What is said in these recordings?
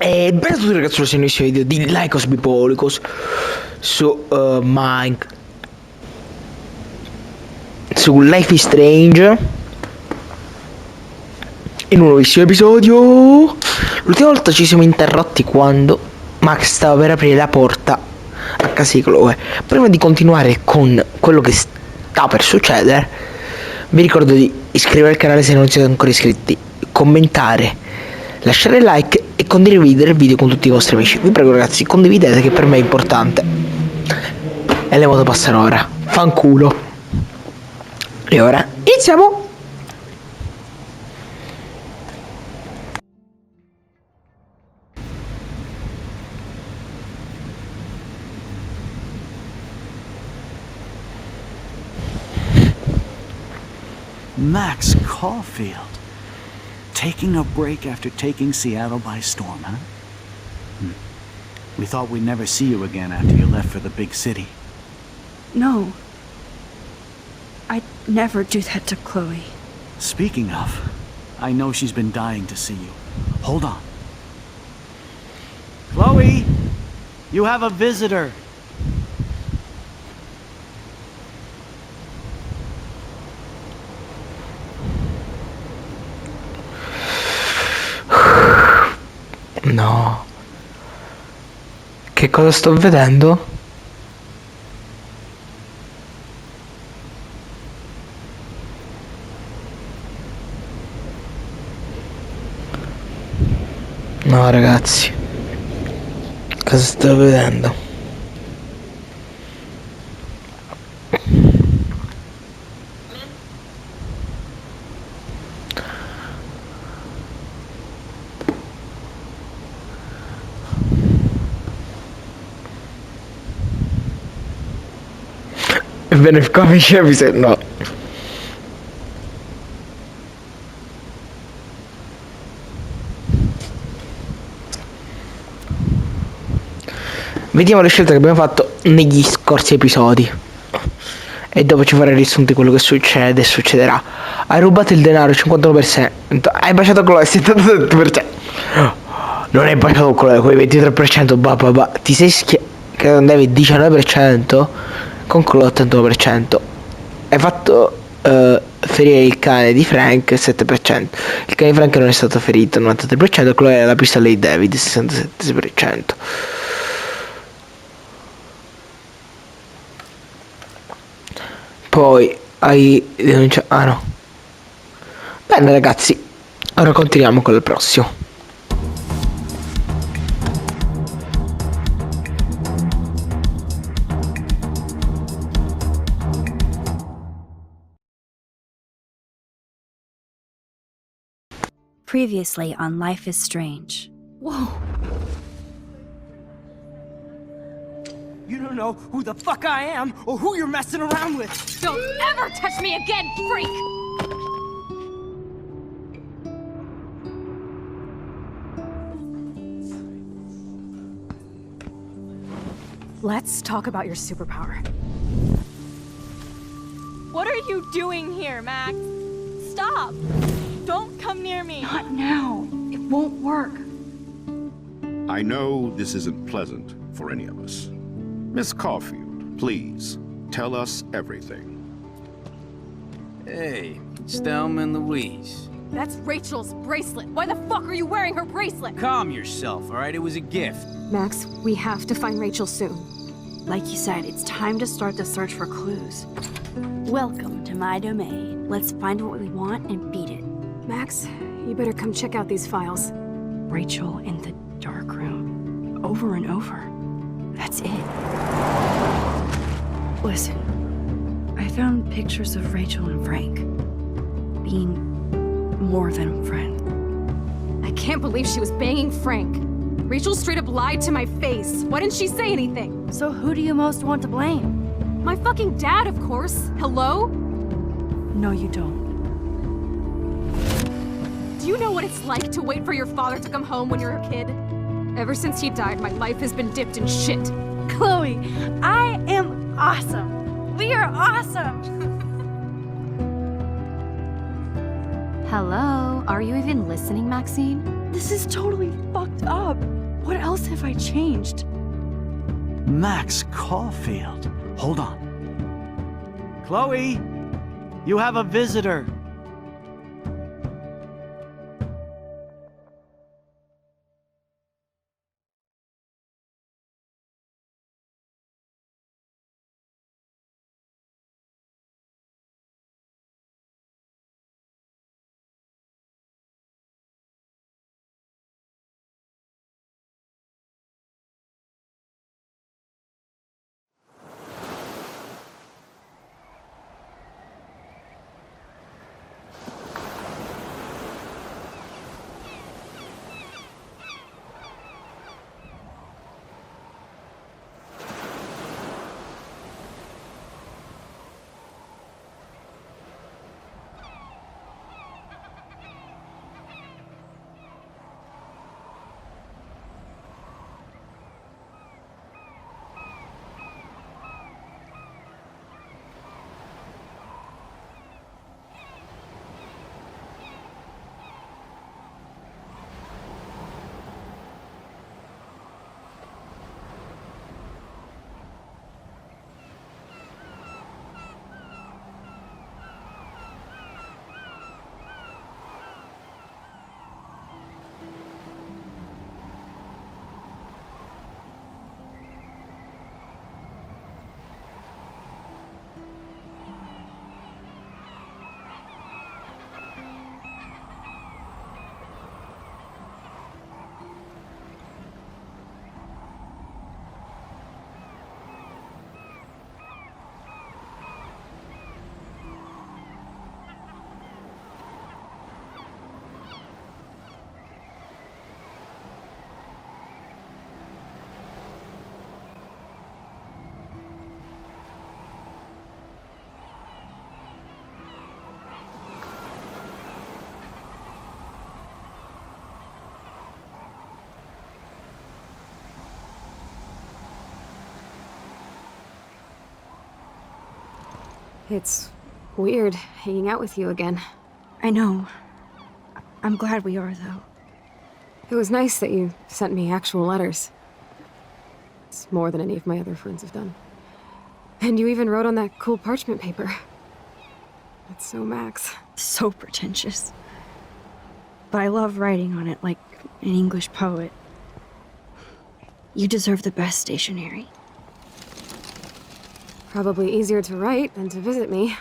E bene a tutti ragazzi, questo è il nuovissimo video di Likos Likos su su Life is Strange, in un nuovissimo episodio. L'ultima volta ci siamo interrotti quando Max stava per aprire la porta a casa di Chloe. Prima di continuare con quello che sta per succedere, vi ricordo di iscrivervi al canale se non siete ancora iscritti, commentare, lasciare like e condividere il video con tutti i vostri amici. Vi prego ragazzi, condividete, che per me è importante. E le moto passano ora. Fanculo. E ora iniziamo. Max Caulfield. Taking a break after taking Seattle by storm, huh? We thought we'd never see you again after you left for the big city. No. I'd never do that to Chloe. Speaking of, I know she's been dying to see you. Hold on. Chloe! You have a visitor! No. Che cosa sto vedendo? No ragazzi, cosa sto vedendo? Ebbene, come dicevi, se no. Vediamo le scelte che abbiamo fatto negli scorsi episodi e dopo ci farei riassunti quello che succede e succederà. Hai rubato il denaro al 51%. Hai baciato con il 77%. Non hai baciato con quel 23%. Ti sei che non devi il 19%, con quello 81%. Hai fatto ferire il cane di Frank, 7%. Il cane di Frank non è stato ferito, 93%. Quello è la pistola di David, 67%. Poi hai denunciato. Ah no. Bene ragazzi, ora continuiamo con il prossimo. Previously on Life is Strange. Whoa. You don't know who the fuck I am or who you're messing around with. Don't ever touch me again, freak! Let's talk about your superpower. What are you doing here, Max? Stop! Don't come near me! Not now. It won't work. I know this isn't pleasant for any of us. Miss Caulfield, please, tell us everything. Hey, Stelma and Louise. That's Rachel's bracelet. Why the fuck are you wearing her bracelet? Calm yourself, all right? It was a gift. Max, we have to find Rachel soon. Like you said, it's time to start the search for clues. Welcome to my domain. Let's find what we want and beat it. Max, you better come check out these files. Rachel in the dark room. Over and over. That's it. Listen, I found pictures of Rachel and Frank being more than a friend. I can't believe she was banging Frank. Rachel straight up lied to my face. Why didn't she say anything? So who do you most want to blame? My fucking dad, of course. Hello? No, you don't. Do you know what it's like to wait for your father to come home when you're a kid? Ever since he died, my life has been dipped in shit. Chloe, I am awesome. We are awesome. Hello? Are you even listening, Maxine? This is totally fucked up. else have I changed? Max Caulfield. Hold on. Chloe, you have a visitor. It's weird hanging out with you again. I know. I'm glad we are, though. It was nice that you sent me actual letters. It's more than any of my other friends have done. And you even wrote on that cool parchment paper. That's so Max. So pretentious. But I love writing on it like an English poet. You deserve the best stationery. Probably easier to write than to visit me.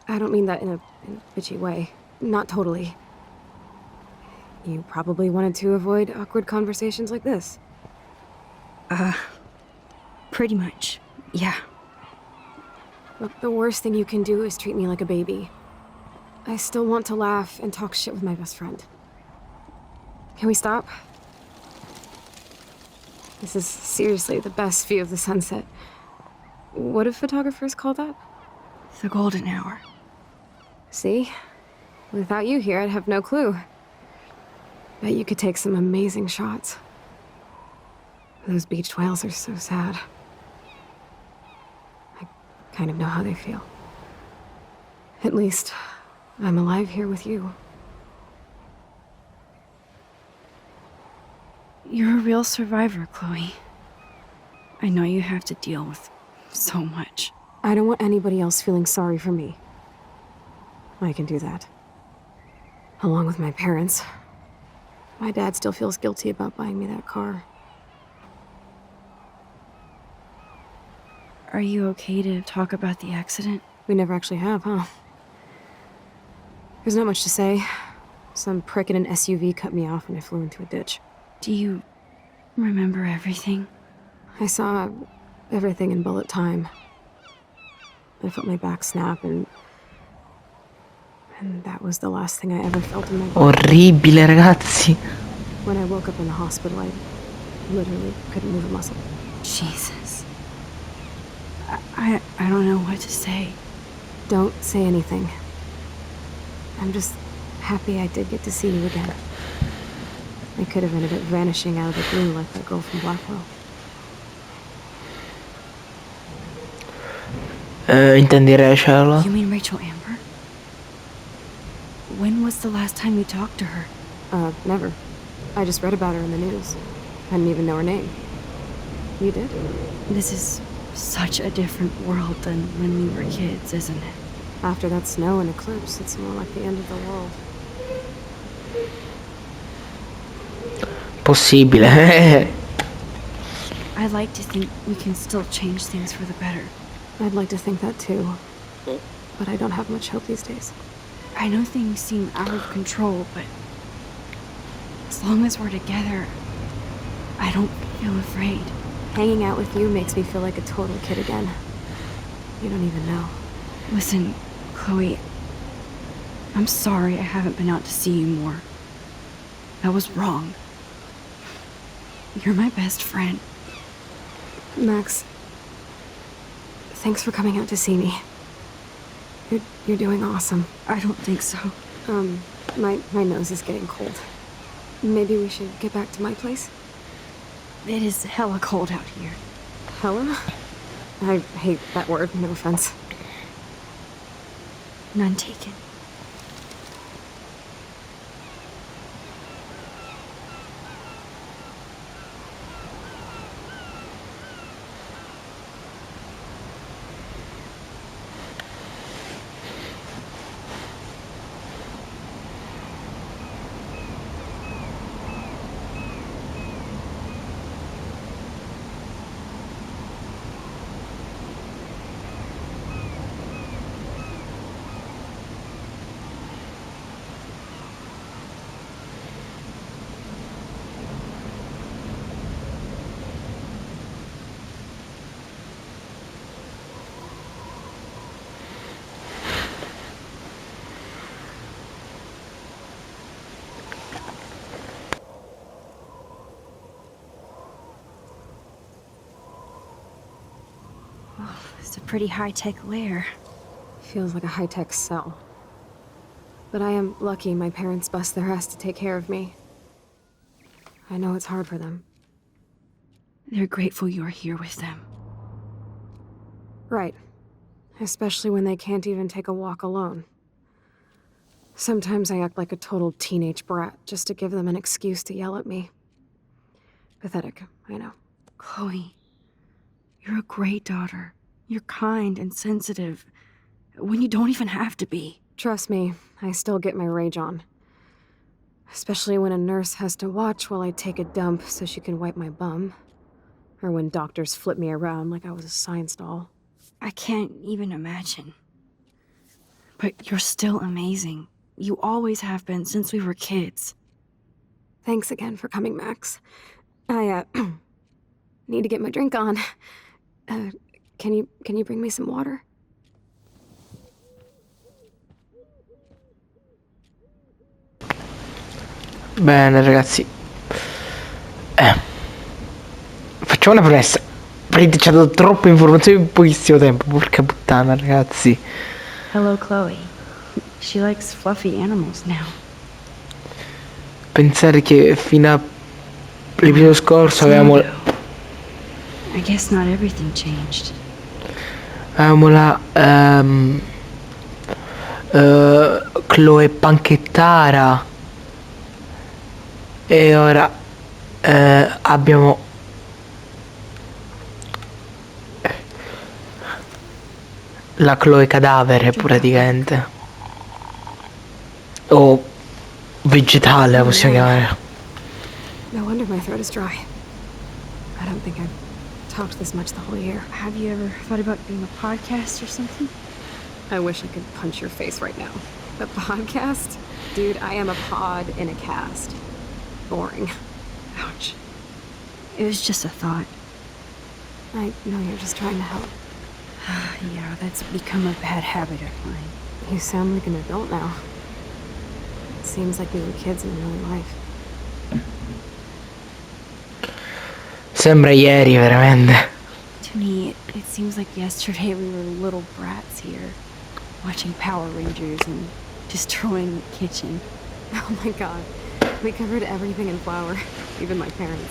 I don't mean that in a bitchy way. Not totally. You probably wanted to avoid awkward conversations like this. Pretty much, yeah. Look, the worst thing you can do is treat me like a baby. I still want to laugh and talk shit with my best friend. Can we stop? This is seriously the best view of the sunset. What do photographers call that? The golden hour. See? Without you here, I'd have no clue. Bet you could take some amazing shots. Those beached whales are so sad. I kind of know how they feel. At least, I'm alive here with you. You're a real survivor, Chloe. I know you have to deal with so much. I don't want anybody else feeling sorry for me. I can do that. Along with my parents. My dad still feels guilty about buying me that car. Are you okay to talk about the accident? We never actually have, huh? There's not much to say. Some prick in an SUV cut me off and I flew into a ditch. Do you remember everything? I saw everything in bullet time. I felt my back snap and that was the last thing I ever felt in my body. Orribile, ragazzi. When I woke up in the hospital, I literally couldn't move a muscle. Jesus. I don't know what to say. Don't say anything. I'm just happy I did get to see you again. I could have ended up vanishing out of the blue like that girl from Blackwell. Intendi Rachel? You mean Rachel Amber? When was the last time you talked to her? Never. I just read about her in the news. I didn't even know her name. You did? This is such a different world than when we were kids, isn't it? After that snow and eclipse, it's more like the end of the world. Possibile. I'd like to think we can still change things for the better. I'd like to think that too. But I don't have much hope these days. I know things seem out of control, but as long as we're together, I don't feel afraid. Hanging out with you makes me feel like a total kid again. You don't even know. Listen, Chloe, I'm sorry I haven't been out to see you more. That was wrong. You're my best friend. Max, thanks for coming out to see me. You're doing awesome. I don't think so. My nose is getting cold. Maybe we should get back to my place? It is hella cold out here. Hella? I hate that word, no offense. None taken. It's a pretty high-tech lair. Feels like a high-tech cell. But I am lucky my parents bust their ass to take care of me. I know it's hard for them. They're grateful you're here with them. Right. Especially when they can't even take a walk alone. Sometimes I act like a total teenage brat just to give them an excuse to yell at me. Pathetic, I know. Chloe, you're a great daughter. You're kind and sensitive when you don't even have to be. Trust me, I still get my rage on. Especially when a nurse has to watch while I take a dump so she can wipe my bum. Or when doctors flip me around like I was a science doll. I can't even imagine. But you're still amazing. You always have been since we were kids. Thanks again for coming, Max. I, need to get my drink on. Can you bring me some water? Bene ragazzi, facciamo una premessa. Praticamente ci ha dato troppe informazioni in pochissimo tempo. Porca puttana ragazzi. Hello, Chloe. She likes fluffy animals now. Pensare che fino all'episodio scorso avevamo I guess not everything changed. la Chloe panchettara e ora abbiamo la Chloe cadavere praticamente, o vegetale la possiamo chiamare. No wonder my throat is dry. I don't think I've talked this much the whole year. Have you ever thought about doing a podcast or something? I wish I could punch your face right now. A podcast? Dude, I am a pod in a cast. Boring. Ouch. It was just a thought. I know you're just trying to help. Yeah, that's become a bad habit of mine. You sound like an adult now. It seems like we were kids in real life. Sembra ieri veramente. To me, it seems like yesterday we were little brats here, watching Power Rangers and destroying the kitchen. Oh my god. We covered everything in flour. Even my parents.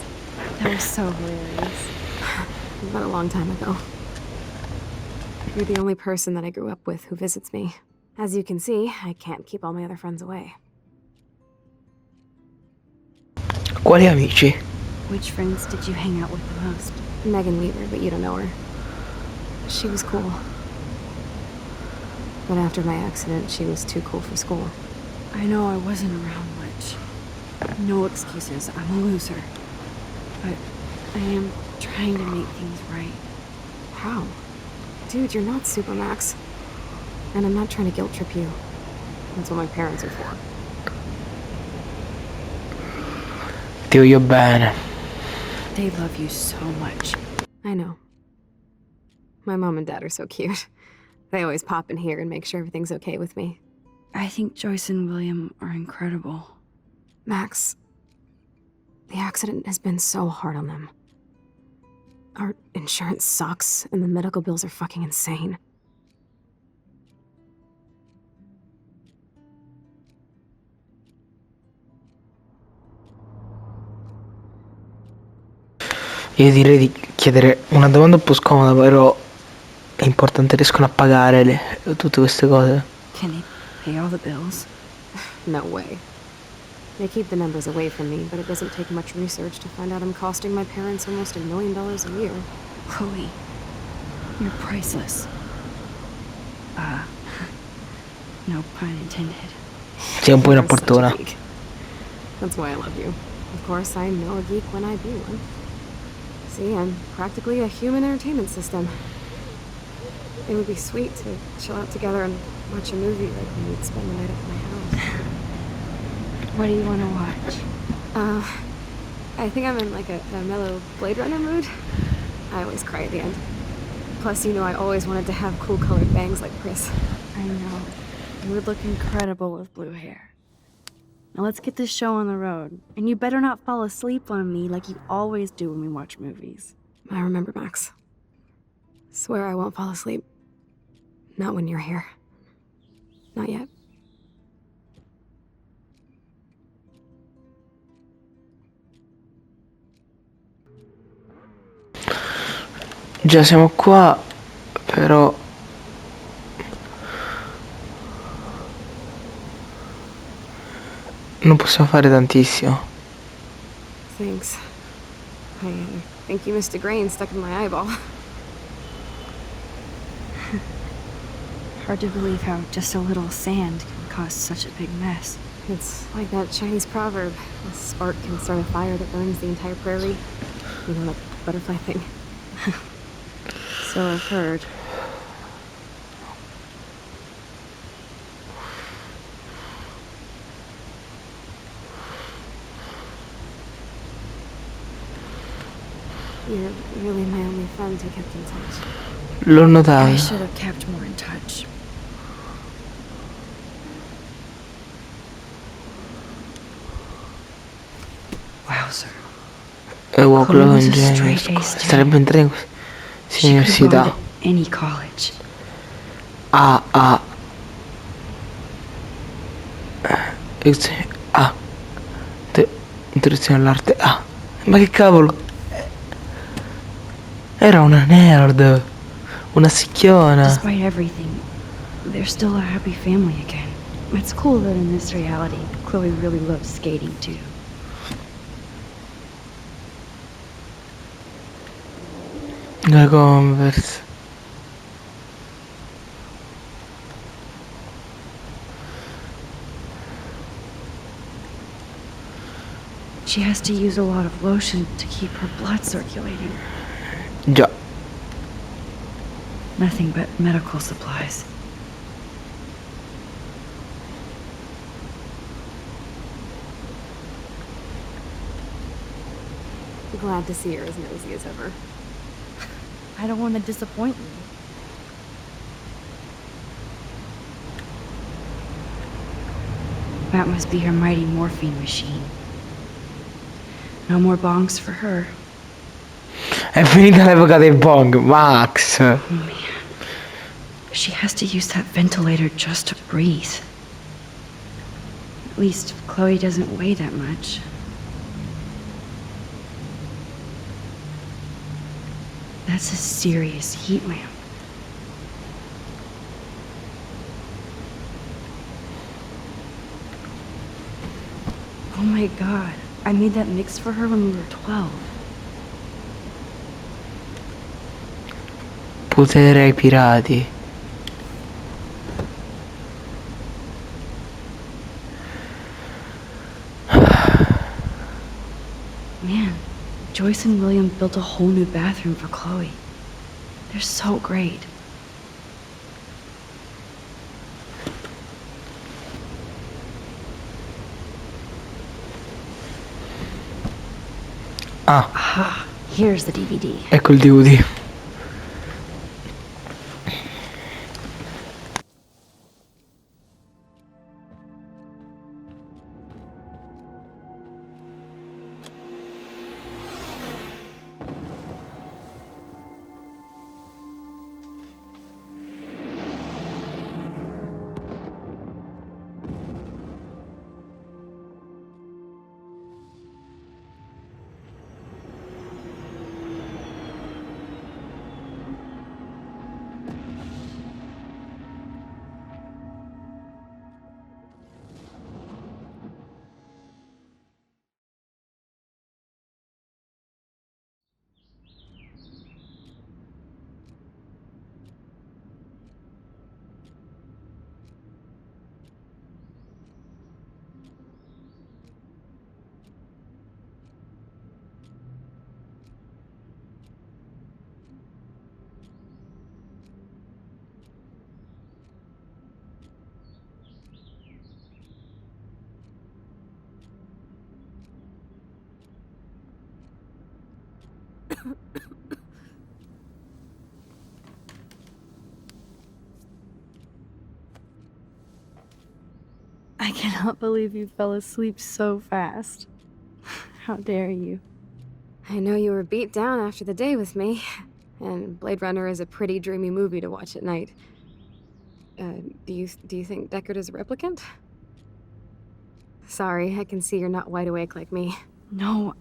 That was so hilarious. But a long time ago. You're the only person that I grew up with who visits me. As you can see, I can't keep all my other friends away. Quali amici? Which friends did you hang out with the most? Megan Weaver, but you don't know her. She was cool. But after my accident, she was too cool for school. I know I wasn't around much. No excuses, I'm a loser. But I am trying to make things right. How? Dude, you're not Supermax. And I'm not trying to guilt trip you. That's what my parents are for. Ti voglio bene. They love you so much. I know. My mom and dad are so cute. They always pop in here and make sure everything's okay with me. I think Joyce and William are incredible. Max, the accident has been so hard on them. Our insurance sucks, and the medical bills are fucking insane. Io direi di chiedere una domanda un po' scomoda, però è importante, riescono a pagare tutte queste cose. Can they pay all the bills? No way. They keep the numbers away from me, but it doesn't take much research to find out I'm costing my parents almost $1 million a year. Chloe, you're priceless. No pun intended. Sei un po' You're such a inopportuna. geek. That's why I love you. Of course, I know a geek when I be one. See, I'm practically a human entertainment system. It would be sweet to chill out together and watch a movie like when we'd spend the night at my house. What do you want to watch? I think I'm in like a mellow Blade Runner mood. I always cry at the end. Plus, you know, I always wanted to have cool colored bangs like Chris. I know. You would look incredible with blue hair. Now let's get this show on the road. And you better not fall asleep on me like you always do when we watch movies. I remember, Max. Swear I won't fall asleep. Not when you're here. Not yet. Già siamo qua, però non possiamo fare tantissimo. Thanks. I think you missed a grain stuck in my eyeball. Hard to believe how just a little sand can cause such a big mess. It's like that Chinese proverb. A spark can start a fire that burns the entire prairie. You know, that butterfly thing. So I've heard. You're really my only friend who kept in touch. L'ho I notato. should have kept more in touch. Wowzer. Quello Chloe con was a genio. straight A student. Sarebbe entrato in She could have gone università. to any college. A. A. Introduzione all'arte A. Ma che cavolo? Era una nerd. Una sicchiona. Despite everything, they're still a happy family again. It's cool that in this reality, Chloe really loves skating too. La Converse. She has to use a lot of lotion to keep her blood circulating. Già. Nothing but medical supplies. Glad to see you're as nosy as ever. I don't want to disappoint you. That must be her mighty morphine machine. No more bongs for her. È finita l'epoca dei bong, Max. Oh man. She has to use that ventilator just to breathe. At least Chloe doesn't weigh that much. That's a serious heat lamp. Oh my god. I made that mix for her when we were 12. Potere ai pirati. Man, Joyce and William built a whole new bathroom for Chloe. They're so great. Ah, Here's the DVD. ecco il DVD. I cannot believe you fell asleep so fast. How dare you? I know you were beat down after the day with me, and Blade Runner is a pretty dreamy movie to watch at night. Do you think Deckard is a replicant? Sorry, I can see you're not wide awake like me. No,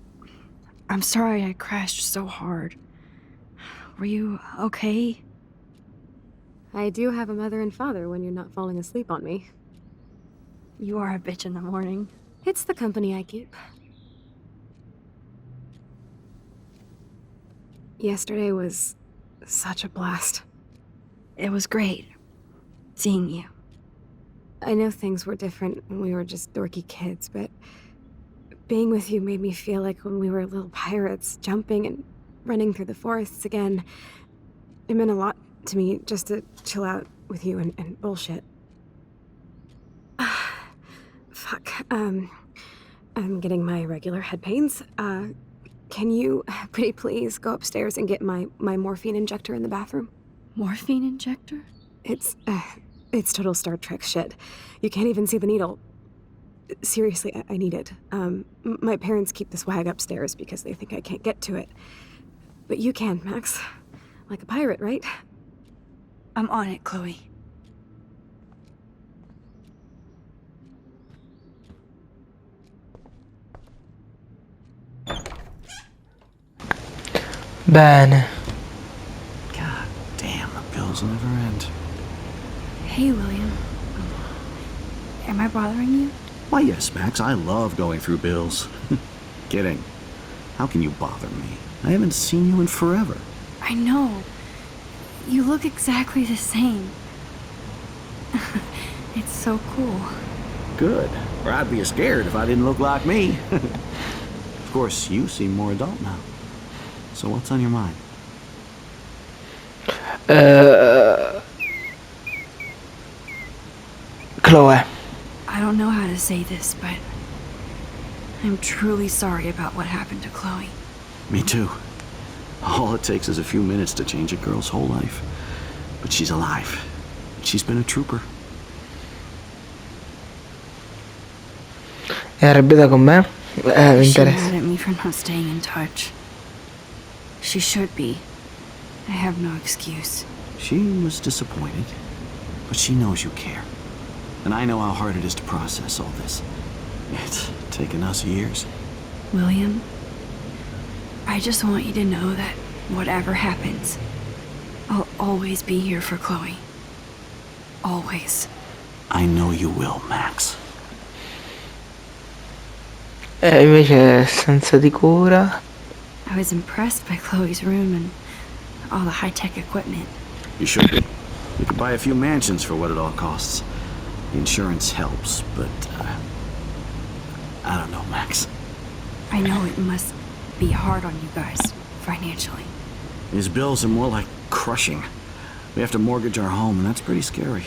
I'm sorry I crashed so hard. Were you okay? I do have a mother and father when you're not falling asleep on me. You are a bitch in the morning. It's the company I keep. Yesterday was such a blast. It was great seeing you. I know things were different when we were just dorky kids, but being with you made me feel like when we were little pirates, jumping and running through the forests again. It meant a lot to me just to chill out with you and bullshit. Fuck. I'm getting my regular head pains. Can you, pretty please, go upstairs and get my morphine injector in the bathroom? Morphine injector? It's total Star Trek shit. You can't even see the needle. Seriously, I need it. My parents keep the swag upstairs because they think I can't get to it. But you can, Max. Like a pirate, right? I'm on it, Chloe. Bene. God damn, the bills never end. Hey, William. Am I bothering you? Why, yes, Max, I love going through bills. Kidding. How can you bother me? I haven't seen you in forever. I know. You look exactly the same. It's so cool. Good. Or I'd be scared if I didn't look like me. Of course, you seem more adult now. So what's on your mind? Chloe. I don't know how to say this, but I'm truly sorry about what happened to Chloe. Me too. All it takes is a few minutes to change a girl's whole life. But she's alive. She's been a trooper. È arrabbiata con me? Mi She's mad interessa. at me for not staying in touch. She should be. I have no excuse. She was disappointed, but she knows you care. And I know how hard it is to process all this. It's taken us years. William, I just want you to know that whatever happens, I'll always be here for Chloe. Always. I know you will, Max. E invece stanza di cura. I was impressed by Chloe's room and all the high-tech equipment. You should be. You could buy a few mansions for what it all costs. The insurance helps, but I don't know, Max. I know it must be hard on you guys, financially. These bills are more like crushing. We have to mortgage our home, and that's pretty scary.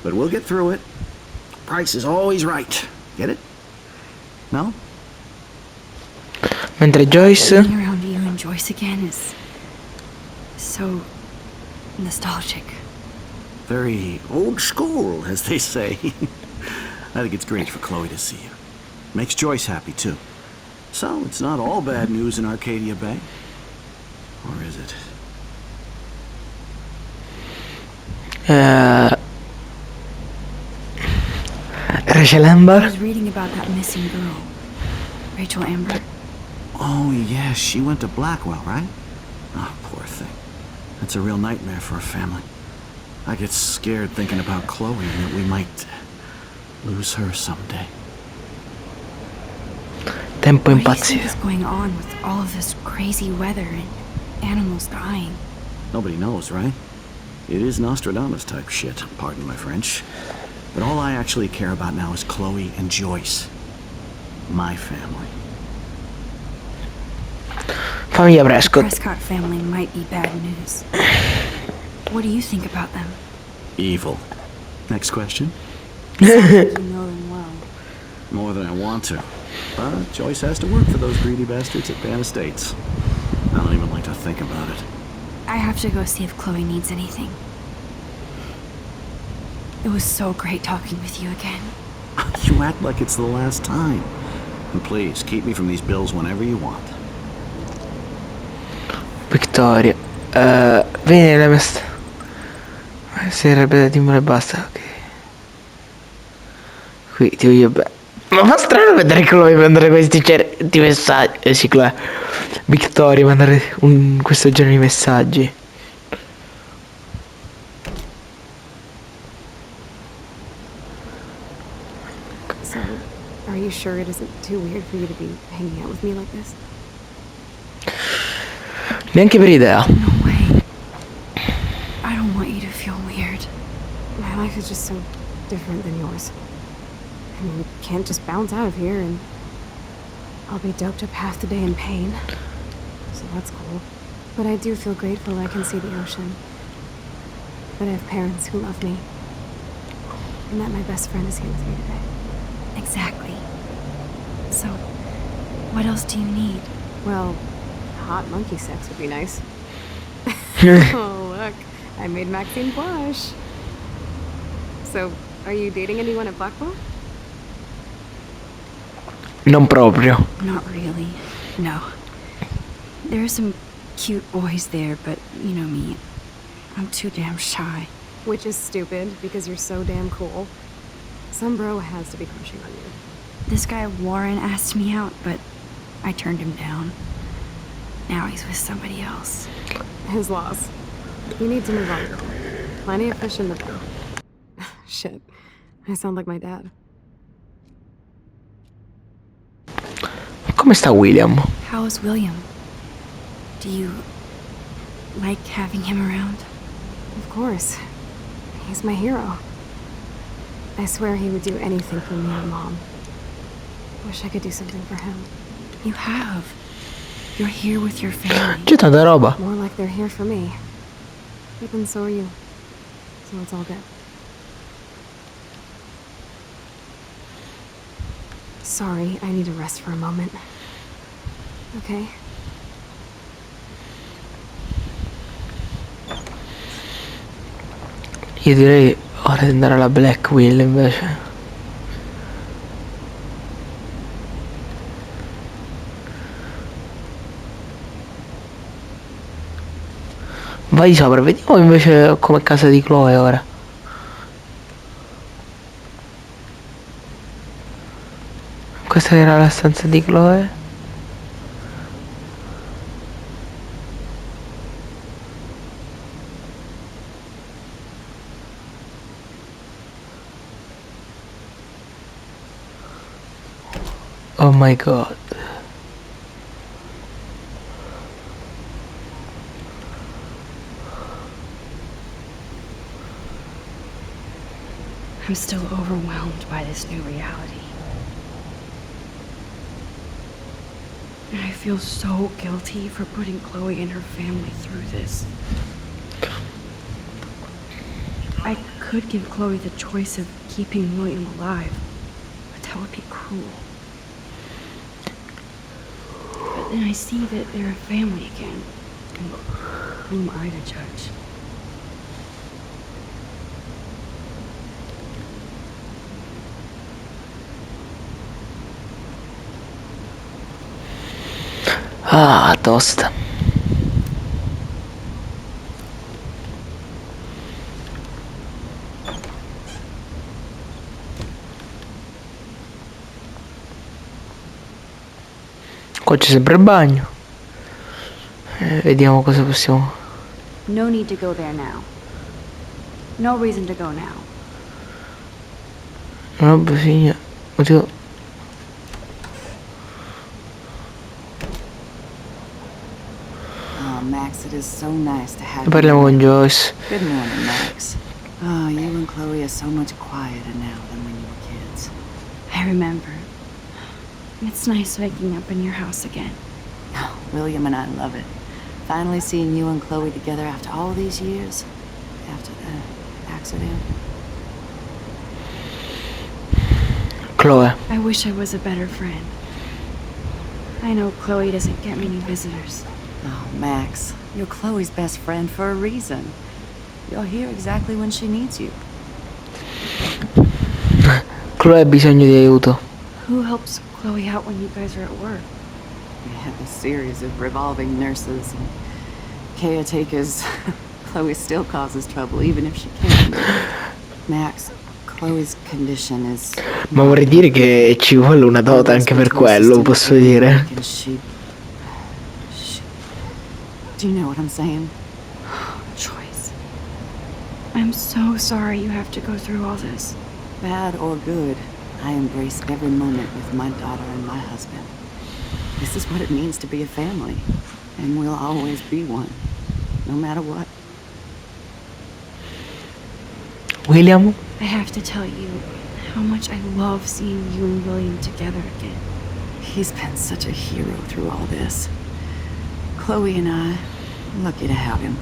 But we'll get through it. Price is always right. Get it? No? Mentre Joyce. Being around you and Joyce again is so nostalgic. Very old school, as they say. I think it's great for Chloe to see you. Makes Joyce happy, too. So, it's not all bad news in Arcadia Bay. Or is it? Rachel I Amber. was reading about that missing girl, Rachel Amber. Oh, yeah, she went to Blackwell, right? Oh, poor thing. That's a real nightmare for a family. I get scared thinking about Chloe and that we might lose her someday. Tempo What do you think impazzire. is going on with all of this crazy weather and animals dying? Nobody knows, right? It is Nostradamus type shit, pardon my French. But all I actually care about now is Chloe and Joyce. My family. Famiglia Prescott. Prescott family might be bad news. What do you think about them? Evil. Next question? You know them well. More than I want to. But Joyce has to work for those greedy bastards at Ban Estates. I don't even like to think about it. I have to go see if Chloe needs anything. It was so great talking with you again. You act like it's the last time. And please, keep me from these bills whenever you want. Victoria. Vieni la mest. Se ripetiamo e basta. Ok. Qui ti voglio bene. Ma fa strano vedere Chloe mandare questi di messaggi. Sì, Chloe. Victoria mandare questo genere di messaggi. So, are you sure it isn't too weird for you to be hanging out with me like this? Neanche per idea. No way. I don't want you to feel weird. My life is just so different than yours. I mean, we can't just bounce out of here and I'll be doped up half the day in pain. So that's cool. But I do feel grateful I can see the ocean. That I have parents who love me. And that my best friend is here with me today. Exactly. So, what else do you need? Well, hot monkey sex would be nice. Oh, look. I made Maxine blush. So, are you dating anyone at Blackwell? Non proprio. Not really. No. There are some cute boys there, but you know me. I'm too damn shy. Which is stupid, because you're so damn cool. Some bro has to be crushing on you. This guy Warren asked me out, but I turned him down. Now he's with somebody else. His loss. You need to move on, girl. Plenty of fish in the bin. Shit. I sound like my dad. Come sta William? How is William? Do you like having him around? Of course. He's my hero. I swear he would do anything for me and Mom. Wish I could do something for him. You have. You're here with your family. C'è tanta roba. More like they're here for me. But then so are you. So it's all good. Sorry, I need to rest for a moment. Okay? Io direi ora di andare alla Blackwell invece. Vai sopra, vediamo invece come casa di Chloe ora. Questa era la stanza di Chloe. Oh my god. I'm still overwhelmed by this new reality. And I feel so guilty for putting Chloe and her family through this. I could give Chloe the choice of keeping William alive, but that would be cruel. But then I see that they're a family again, and who am I to judge? Ah, tosta. Qua c'è sempre il bagno. Vediamo cosa possiamo. No need to go there now. No reason to go now. Una bottiglia. Oddio. Oh, Max, it is so nice to have you. Parliamo con Joyce. Good morning, Max. Oh, you and Chloe are so much quieter now than when you were kids. I remember. It's nice waking up in your house again. Oh, William and I love it. Finally seeing you and Chloe together after all these years. After the accident. Chloe. I wish I was a better friend. I know Chloe doesn't get many visitors. Oh, Max, you're Chloe's best friend for a reason. You're here exactly when she needs you. Chloe ha bisogno di aiuto. Who helps Chloe out when you guys are at work? We have a series of revolving nurses and caretakers. Chloe still causes trouble, even if she can. Max, Chloe's condition is... Ma vorrei dire che ci vuole una dote anche per quello, posso dire. Do you know what I'm saying? Choice. I'm so sorry you have to go through all this. Bad or good, I embrace every moment with my daughter and my husband. This is what it means to be a family, and we'll always be one, no matter what. William? I have to tell you how much I love seeing you and William together again. He's been such a hero through all this. Chloe and I, lucky to have him.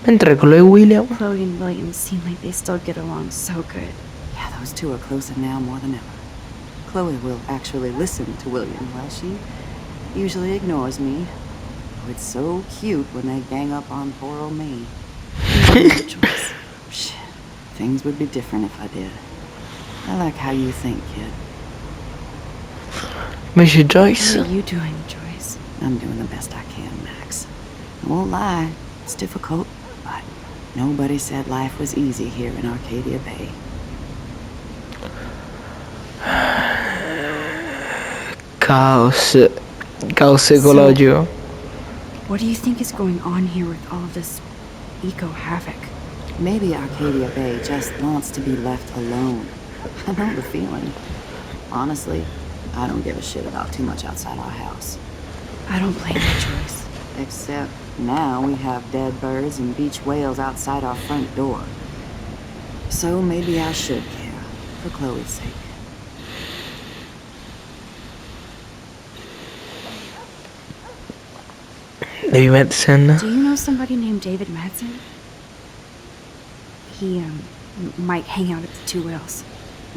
Mentre Chloe e William. Chloe and William seem like they still get along so good. Yeah, those two are closer now more than ever. Chloe will actually listen to William while she usually ignores me. Oh, it's so cute when they gang up on poor old me. Choice. Shit, things would be different if I did. I like how you think, kid. Invece Joyce. What are you doing, Joyce? I'm doing the best I can, Max. I won't lie, it's difficult, but nobody said life was easy here in Arcadia Bay. Caos. Caos ecologico. What do you think is going on here with all of this eco havoc? Maybe Arcadia Bay just wants to be left alone. I know the feeling. Honestly, I don't give a shit about too much outside our house. I don't blame you, Joyce. Except now we have dead birds and beach whales outside our front door. So maybe I should care, for Chloe's sake. Devi Madsen. Do you know somebody named David Madsen? He, might hang out at the Two Whales.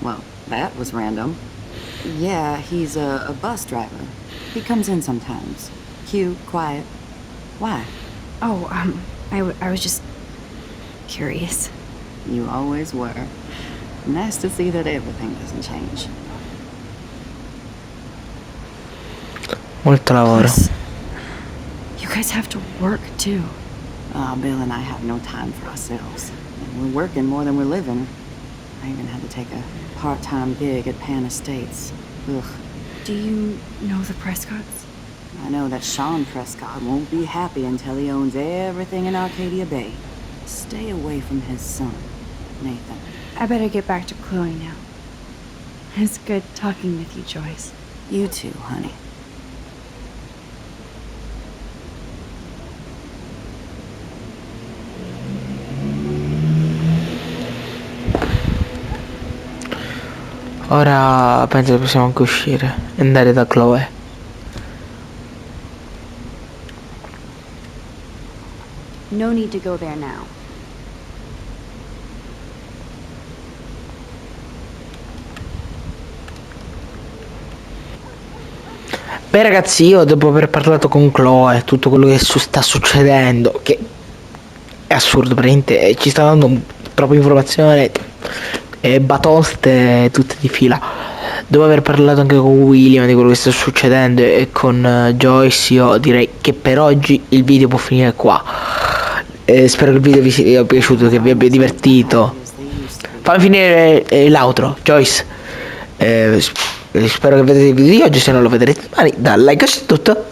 Well, that was random. Yeah, he's a bus driver. He comes in sometimes. Cute, quiet. Why? Oh, I was just curious. You always were. Nice to see that everything doesn't change. Molto lavoro. Plus, you guys have to work too. Bill and I have no time for ourselves. And we're working more than we're living. I even had to take a part-time gig at Pan Estates. Ugh. Do you know the Prescotts? I know that Sean Prescott won't be happy until he owns everything in Arcadia Bay. Stay away from his son, Nathan. I better get back to Chloe now. It's good talking with you, Joyce. You too, honey. Ora penso che possiamo anche uscire e andare da Chloe. No need to go there now. Beh ragazzi, io dopo aver parlato con Chloe, tutto quello che sta succedendo, che è assurdo, praticamente ci sta dando troppa informazione e batoste tutte di fila. Dopo aver parlato anche con William di quello che sta succedendo e con Joyce, io direi che per oggi il video può finire qua. Spero che il video vi sia piaciuto, che vi abbia divertito. Fammi finire l'outro, Joyce. Spero che vedete il video di oggi, se non lo vedrete domani, da like a tutto.